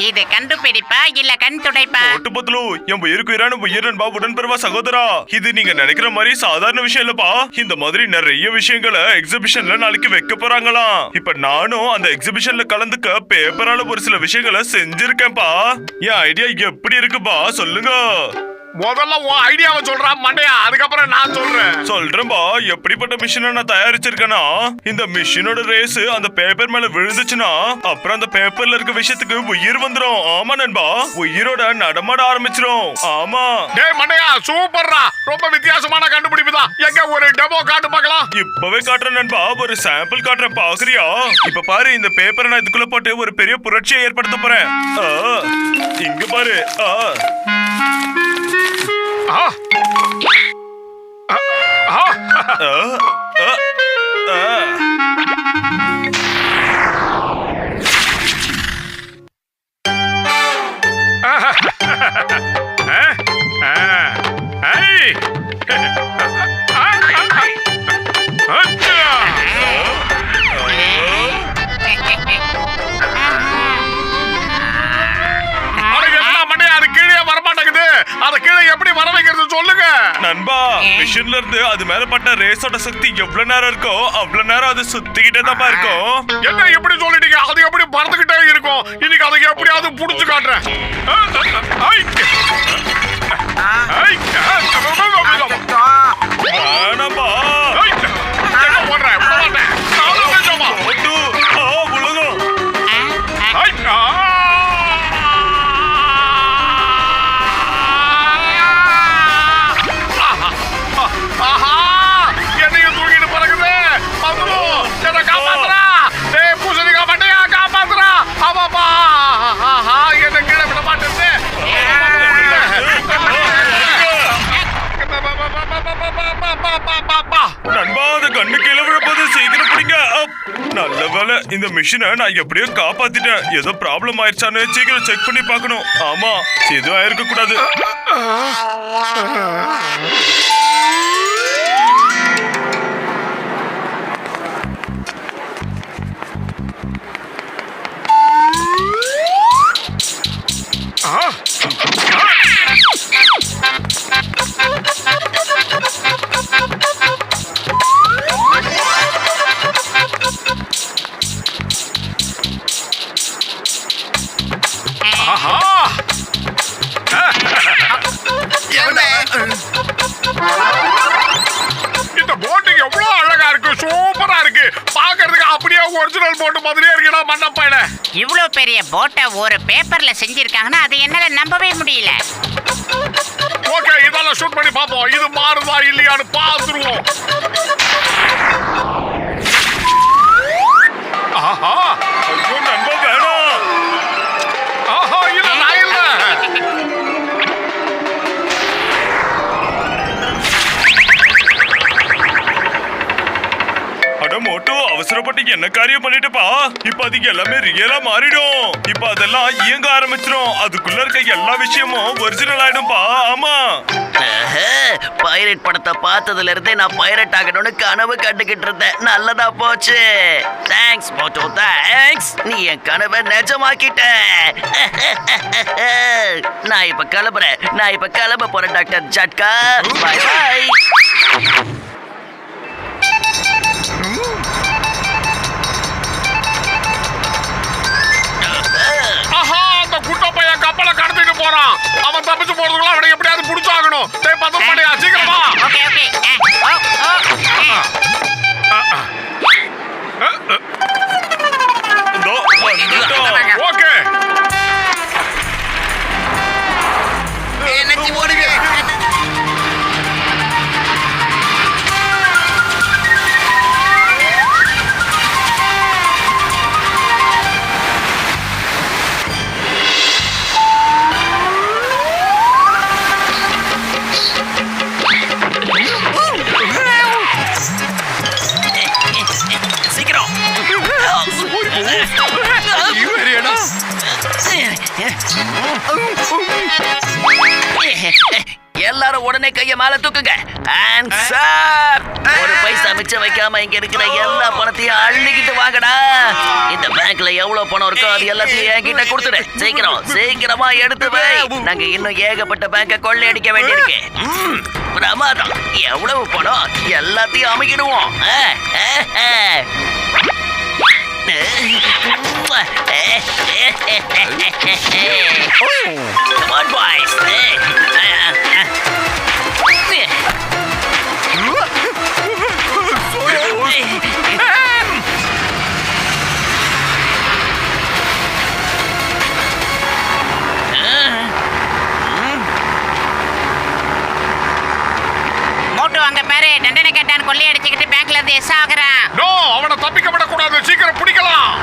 இது கண்டுபிடிப்பா இல்ல கண் துடைப்பா? ஓட்டு பத்துலு என் உயிருக்கு உயிர் நண்பா உடன்பிறவா சகோதரா, இது நீங்க நினைக்கிற மாதிரி சாதாரண விஷயம் இல்லப்பா. இந்த மாதிரி நிறைய விஷயங்களை எக்ஸிபிஷன்ல நாளைக்கு வைக்க போறாங்களாம். இப்ப நானும் அந்த எக்ஸிபிஷன்ல கலந்துக்க பேப்பரால ஒரு சில விஷயங்களை செஞ்சிருக்கேன்ப்பா. என் ஐடியா எப்படி இருக்குப்பா சொல்லுங்க. முதல்ல உன் ஐடியாவை சொல்றா மண்டையா, அதுக்கப்புறம் நான் சொல்றேன்பா. எப்படிப்பட்ட மிஷினை நான் தயாரிச்சிருக்கேன்னா, இந்த மிஷினோட ரேஸ் அந்த பேப்பர் மேல விழுந்துச்சுன்னா அப்புறம் அந்த பேப்பர்ல இருக்க விஷயத்துக்கு உயிர் வந்துரும். ஆமா நண்பா, உயிரோட நடமாட ஆரம்பிச்சிரும். ஆமா டேய் மண்டையா, சூப்பர்ரா, ரொம்ப வித்தியாசமான கண்டுபிடிப்பு தான். எங்க ஒரு டெமோ காட்டு பார்க்கலாம். இப்பவே காட்டுறேன் நண்பா, ஒரு சாம்பிள் காட்டுறேன், பாக்குறியா? இப்ப பாரு, இந்த பேப்பரை நான் இதுக்குள்ள போட்டு ஒரு பெரிய புரட்சியை ஏற்படுத்த போறேன். இங்க பாரு. நண்பா, மிஷின்ல இருந்து அது மேல பட்ட ரேஸோட சக்தி எவ்வளவு நேரம் இருக்கோ அவ்வளவு நேரம் அது சுத்திக்கிட்டே தான் இருக்கும். என்ன எப்படி சொல்லிட்டீங்க? அது எப்படி பறந்துகிட்டே இருக்கும்? இன்னைக்கு அதை எப்படியாவது புடிச்சு காட்டுறேன். நல்ல வேலை, இந்த மிஷினை நான் எப்படியோ காப்பாத்திட்டேன். ஏதோ ப்ராப்ளம் ஆயிடுச்சான்னு சீக்கிரம் செக் பண்ணி பார்க்கணும். ஆமா, எதுவும் ஆயிருக்க கூடாது. இந்த போட்டு எவ்வளவு அழகா இருக்கு, சூப்பரா இருக்கு. பாக்குறதுக்கு அப்படியே ஒரிஜினல் போட்டு மாதிரியே இருக்குடா மண்ணப்பையில. இவ்வளவு பெரிய போட்டை ஒரு பேப்பர்ல செஞ்சிருக்காங்கன்னா அது என்னால நம்பவே முடியல. ஓகே, இதெல்லாம் ஷூட் பண்ணி பாப்போம். இது மாறுதா இல்லையான்னு பாத்துருவோம். ஆஹா, ஐயோ நண்பா, வேணாம். ஆஹா, இல்ல நான் இல்ல. மோட்டோ, அவசரப்பட்டு என்ன காரியம் பண்ணிட்டுப்பா. இப்ப அதுக்கு எல்லாமே ரியலா மாறிடும். இப்ப அதெல்லாம் இயங்க ஆரம்பிச்சிடும். அதுக்குள்ள இருக்க எல்லா விஷயமும் ஒரிஜினல் ஆயிடும்பா. ஆமா, பைரட் படத்தை பார்த்ததுல இருந்தே நான் பைரட் ஆகணும்னு கனவு கண்டுகிட்டு இருந்தேன். நல்லதா போச்சு. Thanks Moto, thanks. நீ என் கனவை நிஜமாக்கிட்ட. நான் இப்ப கிளம்ப போறேன் டாக்டர் ஜட்கா. Bye bye. குட்டப்பையன் கப்பலை கடத்திட்டு போறான். அவன் தப்பிச்சு போறதுக்குள்ள அவனை எப்படியாவது புடிச்சாகணும். டேய் பதம் பண்ணியா, சீக்கிரமா. Okay okay. ஓகே, என்னச்சி ஓடுங்க. எல்லாரும் உடனே கைய மேல தூக்குங்க. Hands up. ஒரு பைசா மிச்சம் வைக்காம இங்க இருக்கிற எல்லா பணத்தையும் அள்ளிக்கிட்டு வாங்கடா. இந்த பேங்க்ல எவ்வளவு பணம் இருக்கோ அது எல்லாத்தையும் என்கிட்ட கொடுத்துடு. சீக்கிரமா எடுத்து வை. நாங்க இன்னும் ஏகப்பட்ட பேங்க கொள்ளையடிக்க வேண்டியிருக்கு. பிரமாதம். எவ்வளவு பணம் எல்லாத்தையும் அமைக்கிடுவோம். Come on, boys. மோட்டு அங்க பாரு, தண்டனை கேட்டான் கொள்ளையடிச்சுக்கிட்டு பேங்க்ல இருந்து எஸ் ஆகுறான். நோ, அவனை தப்பிக்க விடக்கூடாது. சீக்கிரம் பிடிக்கலாம்.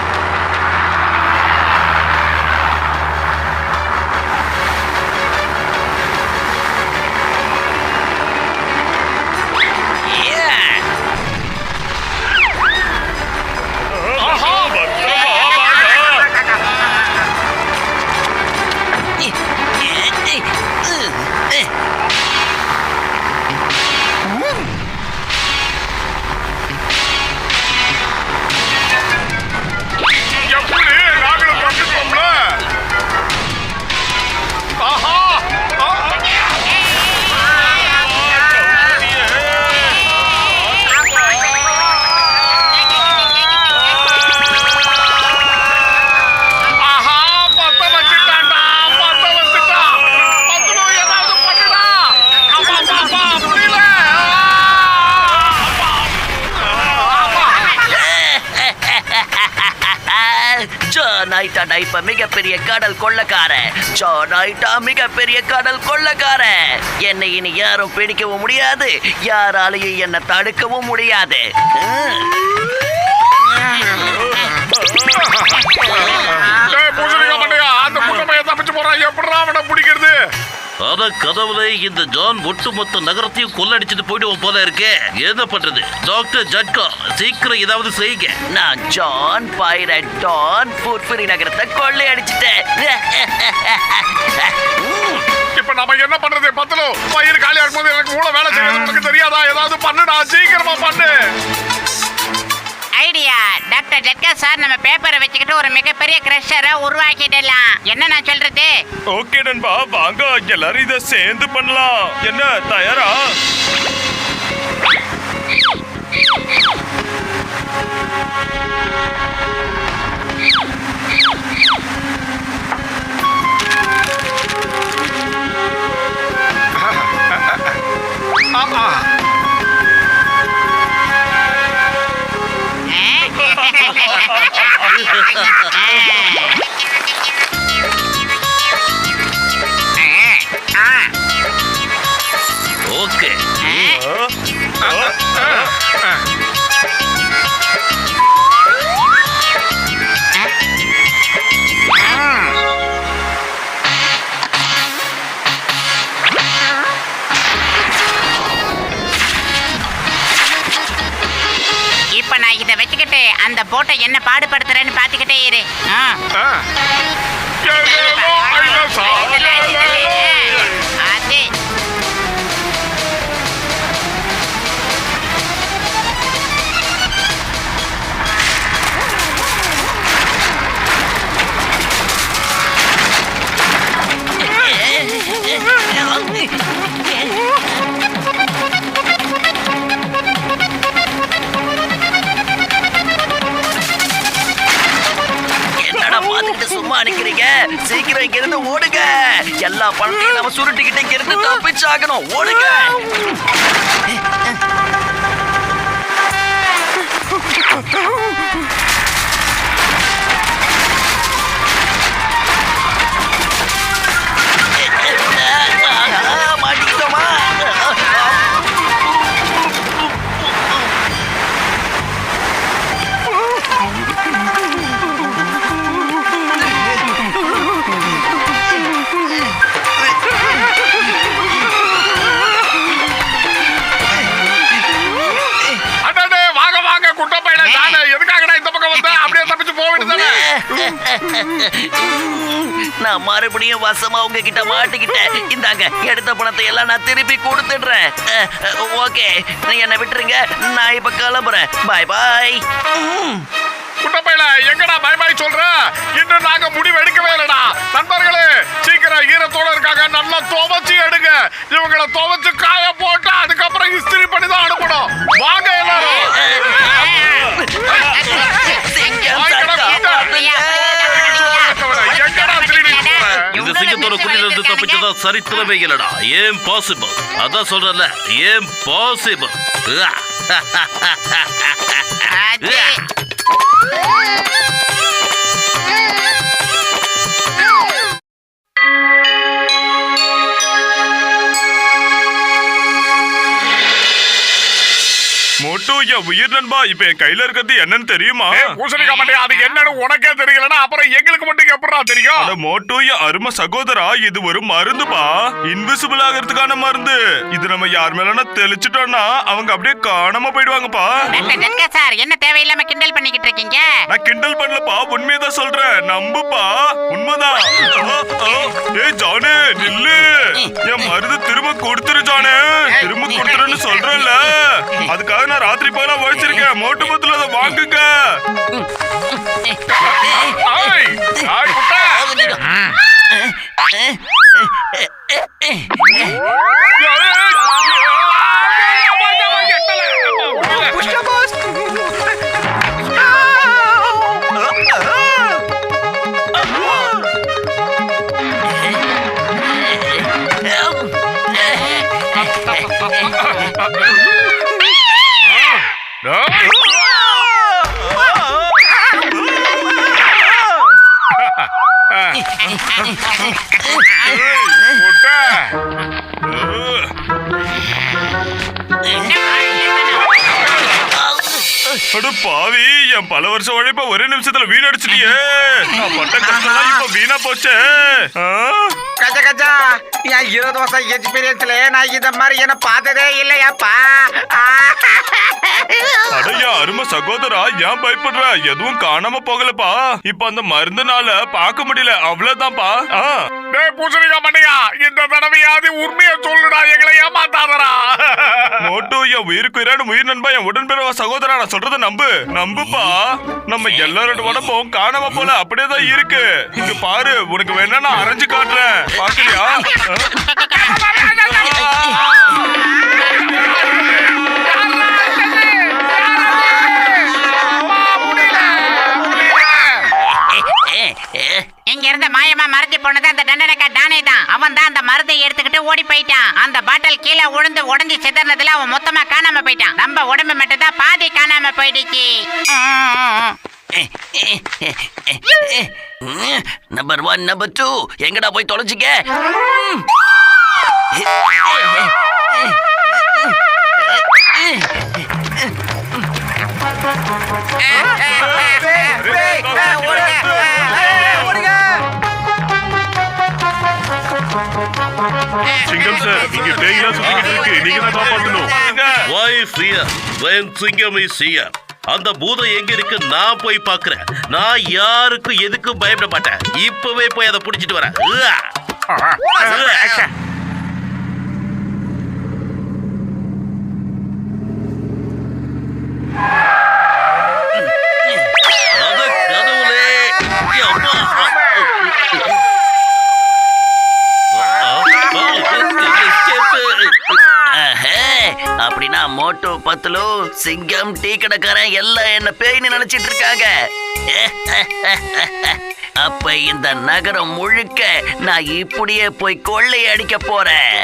இப்ப மிகப்பெரிய கடல் கொள்ளக்காரன். மிகப்பெரிய கடல் கொள்ளக்காரன். என்னை இனி யாரும் பிடிக்கவும் முடியாது, யாராலையும் என்ன தடுக்கவும் முடியாது. அந்த குட்டப்பைய தப்பிச்சு போறான். எப்படிடா அவனை பிடிக்கிறது? அத கதவுல இந்த ஜான் ஒட்டுமொத்த நகரத்தையும் கொள்ளடிச்சிட்டு போயிடுவோம் போல இருக்கே. என்ன பண்றது? டாக்டர் ஜட்கா, சீக்கிரம் ஏதாவது செய்யுங்க. நான் ஜான் பைரட் டான் புட்புரி நகரத்தை கொள்ளையடிச்சிட்டேன். இப்ப நம்ம என்ன பண்றது? பத்தலோ பயிர் காலியா இருக்கும்போது எனக்கு மூளை வேலை செய்யறது உனக்கு தெரியாதா? ஏதாவது பண்ணுடா, சீக்கிரமா பண்ணு. ஐடியா. டாக்டர் ஜட்கா சார், நம்ம பேப்பரை வச்சுக்கிட்டு ஒரு மிகப்பெரிய கிரஷரை உருவாக்கிடலாம். என்ன நான் சொல்றது? ஓகே நண்பா, வாங்க எல்லாரும் இத சேர்ந்து பண்ணலாம். என்ன தயாரா? ஆமா. ஓகே. இப்ப நான் இதை வச்சுக்கிட்டு அந்த போட்டை என்ன பாடுபடுத்துறேன்னு பாத்துக்கிட்டே இரு. அது என்னடா பாத்துக்கிட்டு சும்மா நிக்கிறீங்க? சீக்கிரம் இங்க இருந்து ஓடுங்க. எல்லா பணத்தையும் நம்ம சுருட்டிக்கிட்டு இங்க இருந்து தப்பிச்சாகணும். ஓடுங்க. மாட்டிக்கிட்டோமா? நான் மறுபடியும் வசமா உங்ககிட்ட மாட்டிக்கிட்டேன். இந்தாங்க, எடுத்த பணத்தை எல்லாம் நான் திருப்பி கொடுத்துடுறேன். ஓகே, என்னை விட்டுருங்க. நான் இப்ப கிளம்புறேன். பாய் பாய். குட்டப்பையில எங்கடா பை பை சொல்ற? இன்னும் நாங்க முடிவு எடுக்கவே இல்லடா. நண்பர்களே, சீக்கிரம் ஈரத்தோட இருக்காங்க, நல்லா துவைச்சு எடுங்க. இவங்களை துவைச்சு காய போட்டு அதுக்கப்புறம் இஸ்திரி பண்ணி தான் அனுப்பணும். வாங்க எல்லாரும். எங்கடா திருடி போற? இந்த சிங்கத்தோட குடியிலிருந்து தப்பிச்சதா சரித்திரமே இல்லடா. ஏன் பாசிபிள்? அதான் சொல்றல, ஏன் பாசிபிள்? மோட்டு என் உயிர் நண்பா, இப்ப என் கையில இருக்கிறது என்னன்னு தெரியுமா? பூசணிக்கா மாட்டே, அது என்னன்னு உனக்கே தெரியலன்னா அப்புறம் எங்களுக்கு மட்டும் எப்படா தெரியும்? அட மோட்டு என் அருமை சகோதரா, இது ஒரு மருந்துப்பா. இன்விசிபிள் ஆகிறதுக்கான மருந்து. இது நம்ம யார் மேலனா தெளிச்சிட்டோம்னா அவங்க அப்படியே காணாம போயிடுவாங்கப்பா. சார், என்ன தேவையில்லாம கிண்டல் பண்ணிக்கிட்டு இருக்கீங்க? நான் கிண்டல் பண்ணலப்பா, உண்மையதான் சொல்றேன். நம்புப்பா, உண்மைதான். ஏய் ஜானு, நில்லு. என் மருந்து திரும்ப கொடுத்துரு ஜானு. திரும்ப கொடுத்துருன்னு சொல்றேன்ல. அதுக்காக நான் ராத்திரி பகலா உழைச்சிருக்கேன். மோட்டு பத்துல அதை வாங்குங்க. அட பாவி, என் பல வருஷம் உழைப்ப ஒரே நிமிஷத்துல வீணடிச்சிட்டியே. நான் பட்ட கஷ்டம் இப்ப வீணா போச்சே. கஜா கஜா, என் 20 வருஷம் எக்ஸ்பீரியன்ஸ்ல நான் இந்த மாதிரி என்ன பார்த்ததே இல்லையாப்பா. அடையா அருமை சகோதரா, ஏன் பயப்படுற? எதுவும் காணாம போகலப்பா. இப்ப அந்த மருந்துனால பார்க்க முடியல, அவ்வளவுதான்ப்பா. பூசணிக்கா மண்டையா, இந்த தடவையாவது உண்மையை சொல்லுடா, எங்களை ஏமாத்தாதரா. மோட்டு என் உயிருக்கு உயிரான உயிர் நண்பா, என் உடன்பிறவா சகோதரா, நான் சொல்றத நம்புப்பா. நம்ம எல்லாரோட உடம்பும் காணாம போல அப்படியேதான் இருக்கு. இங்க பாரு, உனக்கு வேணா நான் அரைஞ்சு காட்டுறேன், பாக்குறியா? இங்க இருந்த மாயமா மறைஞ்சு போனது அந்த தண்டனைக்கா டானே தான். அவன் தான் அந்த மருந்தை எடுத்துக்கிட்டு ஓடி போயிட்டான். அந்த பாட்டில் கீழே உழுந்து உடஞ்சி சிதறதுல அவன் மொத்தமா காணாம போயிட்டான். நம்ம உடம்பு மட்டும் தான் பாதி காணாம போயிடுச்சு. நம்பர் 1 நம்பர் 2 எங்கடா போய் தொலைச்சிக்க? சிங்கம் சார், இங்க பேய்லாம் சுத்திக்கிட்டு இருக்கு, நீங்க தான் காப்பாத்தணும். Why fear when சிங்கம் is here? அந்த பூதம் எங்க இருக்கு நான் போய் பாக்குறேன். நான் யாருக்கும் எதுக்கும் பயப்பட மாட்டேன். இப்பவே போய் அதை புடிச்சிட்டு வரேன். அப்படின்னா மோட்டு பத்துலு சிங்கம் டீ கடைக்காரன் எல்லாம் என்ன பேய்னு நினைச்சிட்டு இருக்காங்க. அப்ப இந்த நகரம் முழுக்க நான் இப்படியே போய் கொள்ளை அடிக்க போறேன்.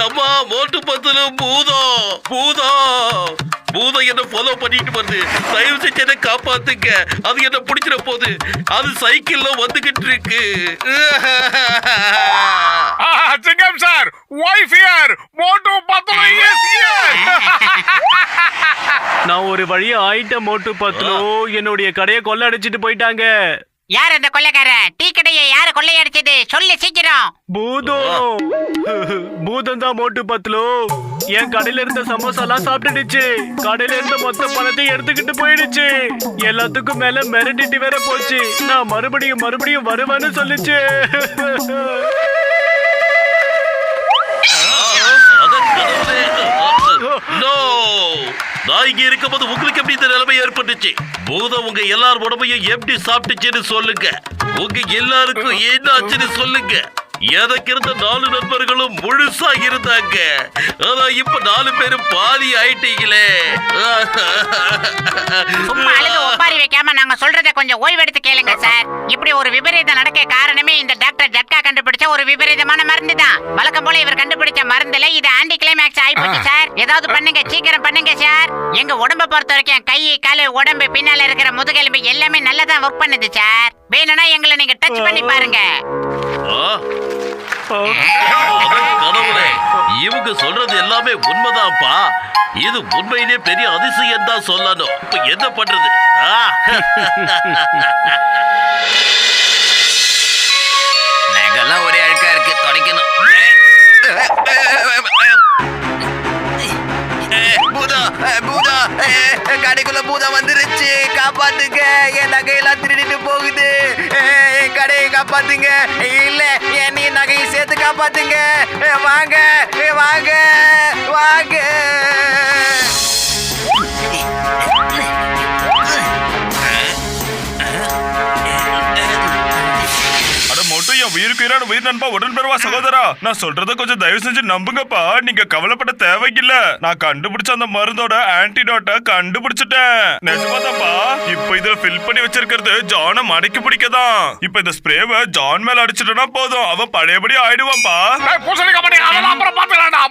அம்மா, மோட்டு பத்துல பூதம் பூதம் பூதம் என்ன ஃபாலோ பண்ணிட்டு வருது. தயவு செஞ்சு என்ன காப்பாத்துங்க. அது என்ன பிடிச்சிட போகுது. அது சைக்கிள்ல வந்துகிட்டு இருக்கு. சிங்கம் சார், வைஃப் ஹியர், மோட்டு பத்துல இஸ் ஹியர். நான் ஒரு வழியா ஆயிட்ட மோட்டு பத்லு. என்னுடைய கடையை கொள்ளடிச்சிட்டு போயிட்டாங்க. யார் அந்த கொள்ளைக்காரன்? டீ கடையை யாரு கொள்ளையடிச்சது? சொல்லு சீக்கிரம். பூதம் தான் மோட்டு பத்லு. என் கடையில இருந்த சமோசாலாம் சாப்பிட்டுடுச்சு. கடையில இருந்த மொத்த பணத்தையும் எடுத்துக்கிட்டு போயிடுச்சு. எல்லாத்துக்கும் மேல மிரட்டிட்டு வேற போச்சு. நான் மறுபடியும் வருவேன்னு சொல்லுச்சு. No! நான் இங்க இருக்கும்போது உங்களுக்கு எப்படி இந்த நிலைமை ஏற்பட்டுச்சு? பூதம் உங்க எல்லார் உடம்பையும் எப்படி சாப்பிட்டுச்சுன்னு சொல்லுங்க. உங்க எல்லாருக்கும் என்ன ஆச்சுன்னு சொல்லுங்க. எனக்கு இருந்த 4 நண்பர்களும் முழுசா இருந்தாங்க. ஆனா இப்ப 4 பேரும் பாதி ஆயிட்டீங்களே. சும்மா அழுது ஒப்பாரி வைக்காம நாங்க சொல்றத கொஞ்சம் ஓய்வெடுத்து கேளுங்க சார். இப்படி ஒரு விபரீதம் நடக்க காரணமே இந்த டாக்டர் ஜட்கா கண்டுபிடிச்ச ஒரு விபரீதமான மருந்து தான். வழக்கம் போல இவர் கண்டுபிடிச்ச மருந்துல இது ஆன்டி கிளைமேக்ஸ் ஆயிப்போச்சு சார். ஏதாவது பண்ணுங்க, சீக்கிரம் பண்ணுங்க சார். எங்க உடம்ப பொறுத்த வரைக்கும் கை, காலு, உடம்பு, பின்னால இருக்கிற முதுகெலும்பு எல்லாமே நல்லதா ஒர்க் பண்ணுது சார். வேணும்னா எங்களை நீங்க டச் பண்ணி பாருங்க. கடவுளே, இவங்க சொல்றது எல்லாமே உண்மைதான்ப்பா. இது உண்மையிலே பெரிய அதிசயம் தான் சொல்லணும். இப்ப என்ன பண்றது? நகெல்லாம் ஒரே அழுக்கா இருக்கு, துடைக்கணும். பூதம் கடைக்குள்ள பூதம் வந்துருச்சு, காப்பாத்துங்க. என் நகையெல்லாம் திருடிட்டு போகுது. என் கடையை காப்பாத்துங்க. இல்ல என் நகையை சேர்த்து காப்பாத்துங்க. வாங்க வாங்க வாங்க. என் உயிருக்கு உயிர் நண்பா, உடன்பெறுவா சகோதரா, நான் சொல்றத கொஞ்சம் தயவு செஞ்சு நம்புங்கப்பா. நீங்க கவலைப்பட தேவையில்ல. நான் கண்டுபிடிச்ச அந்த மருந்தோட ஆன்டிடோட்டை கண்டுபிடிச்சிட்டேன். நிஜமாதான்ப்பா. இப்ப இதுல ஃபில் பண்ணி வச்சிருக்கிறது ஜான மடக்கி பிடிக்கதான். இப்ப இந்த ஸ்ப்ரேவை ஜான் மேல அடிச்சிட்டோம்னா போதும், அவன் பழையபடி ஆயிடுவான்ப்பா.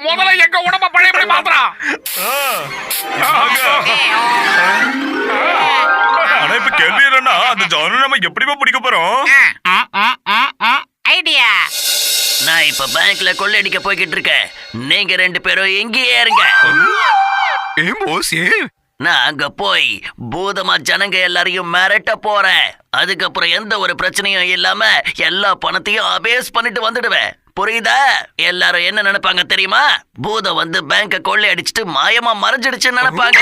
முதல்ல எங்க உடம்ப பழையபடி மாத்திரம். ஆனா இப்ப கேள்வி என்னன்னா, அந்த ஜான நம்ம எப்படிப்பா பிடிக்க போறோம்? ஐடியா. நான் இப்ப பேங்க்ல கொள்ளையடிக்க போய்கிட்டு இருக்கேன். நீங்க 2 பேரும் எங்கேயே இருங்க. நான் அங்க போய் பூதமா ஜனங்க எல்லாரையும் மிரட்ட போறேன். அதுக்கப்புறம் எந்த ஒரு பிரச்சனையும் இல்லாம எல்லா பணத்தையும் அபேஸ் பண்ணிட்டு வந்துடுவேன். புரியுதா? எல்லாரும் என்ன நினைப்பாங்க தெரியுமா? பூதம் வந்து பேங்க கொள்ளை அடிச்சுட்டு மாயமா மறைஞ்சிடுச்சுன்னு நினைப்பாங்க.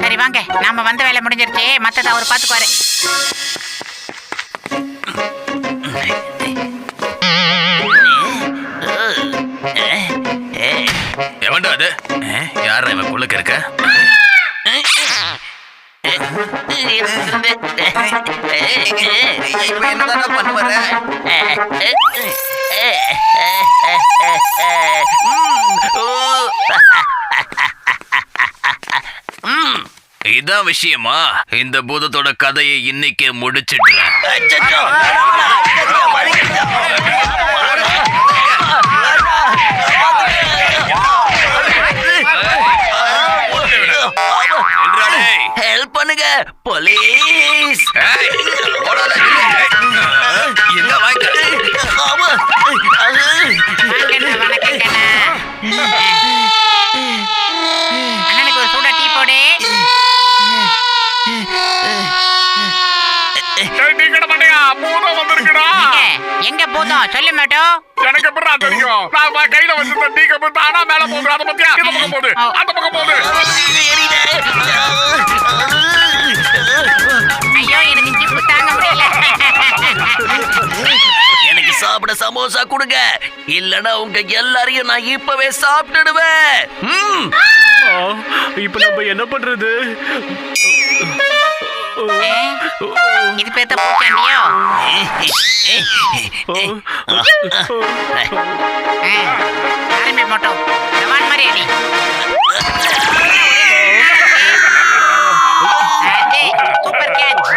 சரி வாங்க, நாம வந்த வேலை முடிஞ்சிருச்சு. மத்தத அவர் பாத்துக்குவாரு. எவன்டா அது? யாரா இவன் குள்ளுக்கு இருக்க? என்னதான பண்ணுவார? இதான் விஷயமா? இந்த பூதத்தோட கதையை இன்னைக்கு முடிச்சிடுறேன். ஹெல்ப் பண்ணுங்க போலீஸ். அண்ணனுக்கு ஒரு சூடா டீ போடு. பூதம் வந்திருக்குடா. எங்க பூதம் சொல்லு மாட்டோம். எனக்கு எப்படா தெரியும்? நான் கையில வச்சிருந்த டீ கப்பு தானா மேல போகுது. அதை பத்தியா? இந்த பக்கம் போகுது, அந்த பக்கம் போகுது. ஐயோ, எனக்கு ஜிப்பு தாங்க முடியல. எனக்கு சாப்பிட சமோசா கொடுங்க, இல்லனா உங்க எல்லாரையும் நான் இப்பவே சாப்பிட்டுடுவேன். இப்ப நம்ம என்ன பண்றது? இது பேத்த பூச்சாண்டியோ? ஆரம்பி மாட்டோம். ஜவான் மாதிரி அடி. Super catch.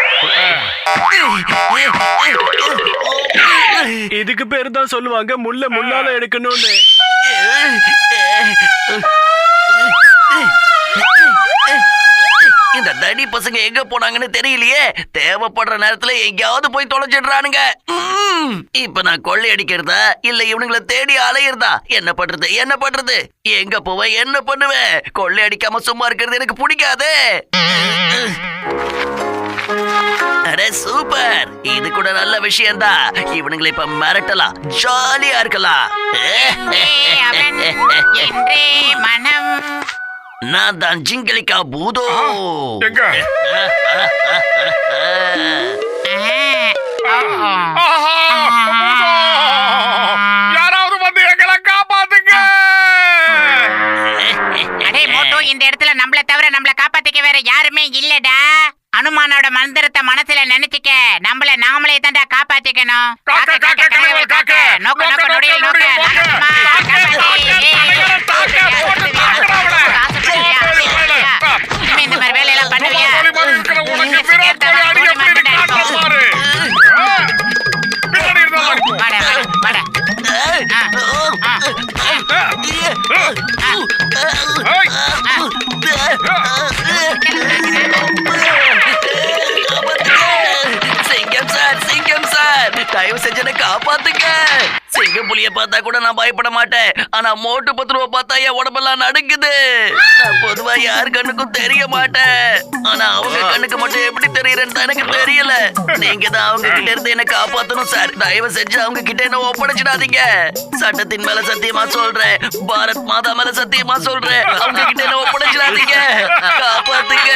இதுக்கு பேரு தான் சொல்லுவாங்க முள்ள முள்ளால எடுக்கணும்னு. இந்த தடி பசங்க எங்க போனாங்கன்னு தெரியலையே. தேவைப்படுற நேரத்துல எங்கேயாவது போய் தொலைச்சிடுறானுங்க. இப்ப நான் கொள்ளை அடிக்கிறதா இல்ல இவனுங்களை தேடி அலையிறதா? என்ன பண்றது? எங்க போவேன், என்ன பண்ணுவேன்? கொள்ளை அடிக்காம சும்மா இருக்கிறது எனக்கு பிடிக்காது. அட சூப்பர், இது கூட நல்ல விஷயம்தான். இவனுங்களை இப்ப மிரட்டலாம், ஜாலியா இருக்கலாம். அவன் என்றே மனம். நான் தான் ஜிங்கலிக்கா பூதோ. எங்க ஆஹா, பூதம்! யாராவது வந்து எங்களை காப்பாத்துங்க. அடே மோட்டோ, இந்த இடத்துல நம்மள தவிர நம்மள காப்பாத்திக்க வேற யாருமே இல்லடா. அனுமானோட மந்திரத்தை மனசுல நினைச்சுக்க. நம்மள நாமளே தான்டா காப்பாத்திக்கணும். காக்க, காக்க, கனவுல காக்க. நோக்க நோக்க நொடியில் நோக்க. நகரமா, இனிமே இந்த மாதிரி வேலையெல்லாம் பண்ணுவியா? கோழி மாதிரி இருக்கிற உனக்கு விராட் கோலி அடி எப்படி காட்டுற பாரு. பின்னாடி இருந்தாலும் வாடா, வாடா. சிங்கம் சார், தயவு செஞ்சு என்னை காப்பாத்துங்க. சிங்கம் புலிய பார்த்தா கூட நான் பயப்பட மாட்டேன். ஆனா மோட்டு பத்துருவ பார்த்தா என் உடம்பெல்லாம் நடுக்குது. நான் பொதுவா யார் கண்ணுக்கும் தெரிய மாட்டேன். ஆனா அவங்க கண்ணுக்கு மட்டும் எப்படி தெரியறேன்னு எனக்கு தெரியல. நீங்க தான் அவங்க கிட்ட இருந்து என்ன காப்பாத்தணும் சார். தயவு செஞ்சு அவங்க கிட்ட என்ன ஒப்படைச்சிடாதீங்க. சட்டத்தின் மேல சத்தியமா சொல்றேன், பாரத் மாதா மேல சத்தியமா சொல்றேன், அவங்க கிட்ட என்ன ஒப்படைச்சிடாதீங்க. காப்பாத்துங்க.